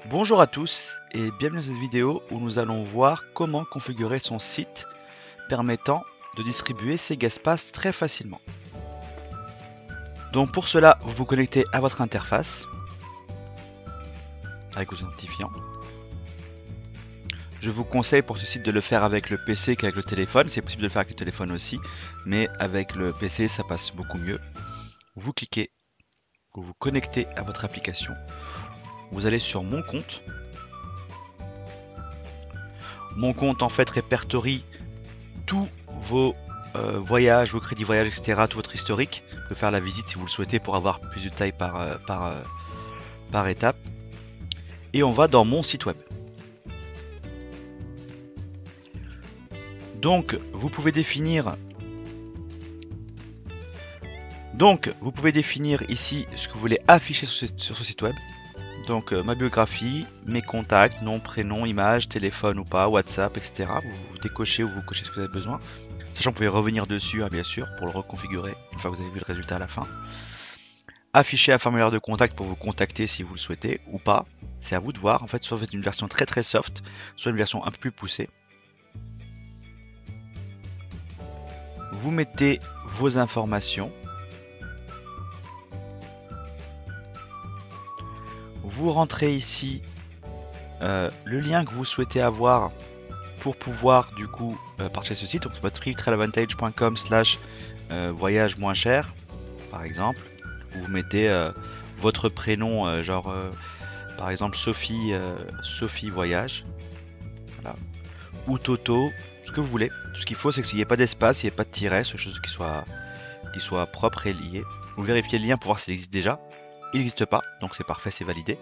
Bonjour à tous et bienvenue dans cette vidéo où nous allons voir comment configurer son site permettant de distribuer ses guest-pass très facilement. Donc pour cela, vous vous connectez à votre interface avec vos identifiants. Je vous conseille pour ce site de le faire avec le PC qu'avec le téléphone. C'est possible de le faire avec le téléphone aussi, mais avec le PC ça passe beaucoup mieux. Vous cliquez, vous vous connectez à votre application. Vous allez sur mon compte. Mon compte en fait répertorie tous vos voyages, vos crédits voyages, etc. Tout votre historique. Vous pouvez faire la visite si vous le souhaitez pour avoir plus de taille par étape. Et on va dans mon site web. Donc vous pouvez définir ici ce que vous voulez afficher sur ce site web. Donc ma biographie, mes contacts, nom, prénom, image, téléphone ou pas, WhatsApp, etc. Vous décochez ou vous cochez ce que vous avez besoin. Sachant que vous pouvez revenir dessus, hein, bien sûr, pour le reconfigurer une fois que vous avez vu le résultat à la fin. Afficher un formulaire de contact pour vous contacter si vous le souhaitez ou pas. C'est à vous de voir. En fait, soit vous faites une version très soft, soit une version un peu plus poussée. Vous mettez vos informations. Vous rentrez ici le lien que vous souhaitez avoir pour pouvoir du coup partager ce site. Donc c'est freetraveladvantage.com/voyage moins cher par exemple. Vous mettez votre prénom par exemple Sophie Voyage, voilà. Ou Toto, ce que vous voulez. Tout ce qu'il faut c'est qu'il n'y ait pas d'espace, il n'y ait pas de tiret, quelque chose qui soit propre et lié. Vous vérifiez le lien pour voir s'il existe déjà. Il n'existe pas, donc c'est parfait, c'est validé.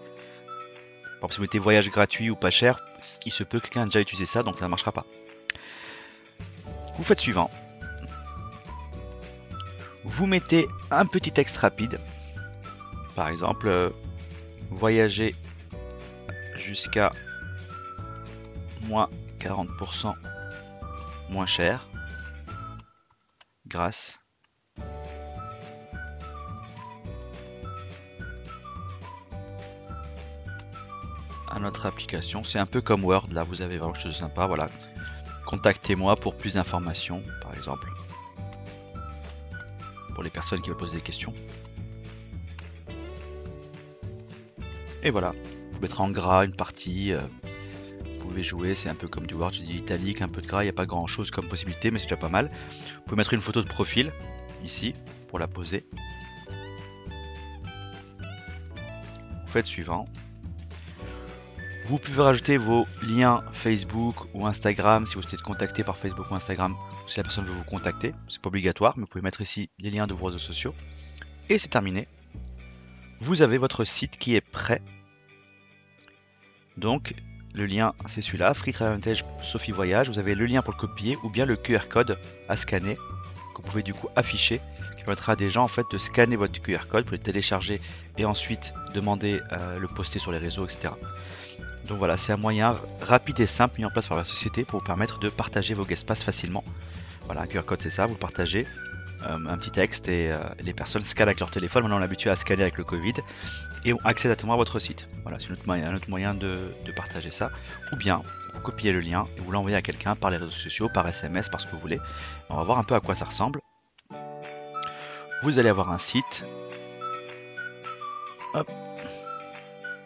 Par exemple, si vous mettez voyage gratuit ou pas cher, il se peut que quelqu'un ait déjà utilisé ça, donc ça ne marchera pas. Vous faites suivant. Vous mettez un petit texte rapide. Par exemple, voyager jusqu'à moins 40% moins cher grâce à notre application. C'est un peu comme Word, là vous avez vraiment quelque chose de sympa, voilà. Contactez-moi pour plus d'informations, par exemple. Pour les personnes qui veulent poser des questions. Et voilà, vous mettrez en gras une partie, vous pouvez jouer, c'est un peu comme du Word, j'ai dit italique, un peu de gras, il n'y a pas grand chose comme possibilité, mais c'est déjà pas mal. Vous pouvez mettre une photo de profil, ici, pour la poser. Vous faites suivant. Vous pouvez rajouter vos liens Facebook ou Instagram si vous souhaitez être contacté par Facebook ou Instagram, si la personne veut vous contacter. C'est pas obligatoire, mais vous pouvez mettre ici les liens de vos réseaux sociaux. Et c'est terminé. Vous avez votre site qui est prêt. Donc le lien c'est celui-là, Free Travel Advantage Sophie Voyage. Vous avez le lien pour le copier ou bien le QR code à scanner que vous pouvez du coup afficher, qui permettra à des gens en fait de scanner votre QR code pour le télécharger et ensuite demander le poster sur les réseaux, etc. Donc voilà, c'est un moyen rapide et simple mis en place par la société pour vous permettre de partager vos guest-pass facilement. Voilà, un QR code c'est ça, vous le partagez, un petit texte et les personnes scannent avec leur téléphone. Maintenant on est habitué à scanner avec le Covid et ont accès directement à votre site. Voilà, c'est un autre moyen de partager ça. Ou bien vous copiez le lien et vous l'envoyez à quelqu'un par les réseaux sociaux, par SMS, par ce que vous voulez. On va voir un peu à quoi ça ressemble. Vous allez avoir un site. Hop,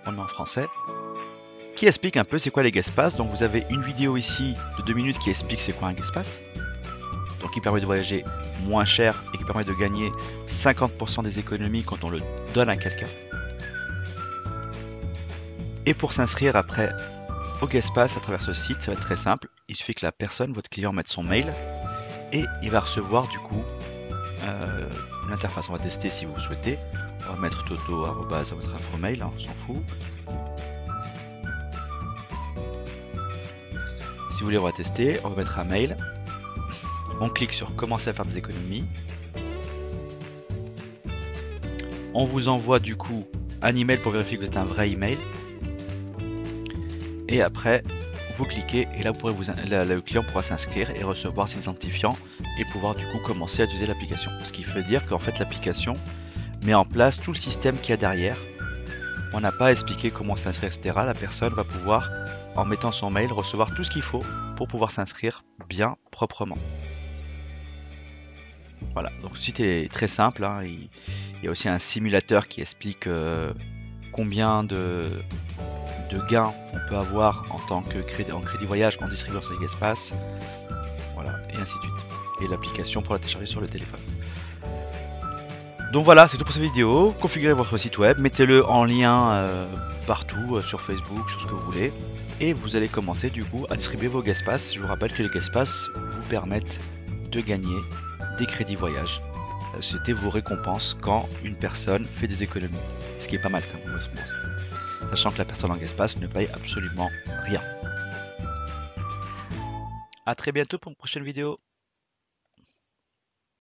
on le met en français. Qui explique un peu c'est quoi les guest-pass. Donc vous avez une vidéo ici de 2 minutes qui explique c'est quoi un guest-pass. Donc qui permet de voyager moins cher et qui permet de gagner 50% des économies quand on le donne à quelqu'un. Et pour s'inscrire après au guest-pass à travers ce site, ça va être très simple. Il suffit que la personne, votre client, mette son mail et il va recevoir du coup l'interface. On va tester si vous souhaitez. On va mettre toto@ votre info mail, hein, on s'en fout. Si vous voulez, on va tester, on va mettre un mail. On clique sur commencer à faire des économies. On vous envoie du coup un email pour vérifier que vous êtes un vrai email. Et après, vous cliquez et là, vous pourrez le client pourra s'inscrire et recevoir ses identifiants et pouvoir du coup commencer à utiliser l'application. Ce qui veut dire qu'en fait l'application met en place tout le système qu'il y a derrière On n'a pas expliqué comment s'inscrire, etc. La personne va pouvoir, en mettant son mail, recevoir tout ce qu'il faut pour pouvoir s'inscrire bien proprement. Voilà, donc le site est très simple, hein. Il y a aussi un simulateur qui explique combien de gains on peut avoir en tant que crédit voyage en distribuant ses Guestpass, voilà, et ainsi de suite. Et l'application pour la télécharger sur le téléphone. Donc voilà, c'est tout pour cette vidéo. Configurez votre site web, mettez-le en lien partout, sur Facebook, sur ce que vous voulez. Et vous allez commencer du coup à distribuer vos Guestpass. Je vous rappelle que les Guestpass vous permettent de gagner des crédits voyage. C'était vos récompenses quand une personne fait des économies. Ce qui est pas mal quand même, sachant que la personne en Guestpass ne paye absolument rien. A très bientôt pour une prochaine vidéo.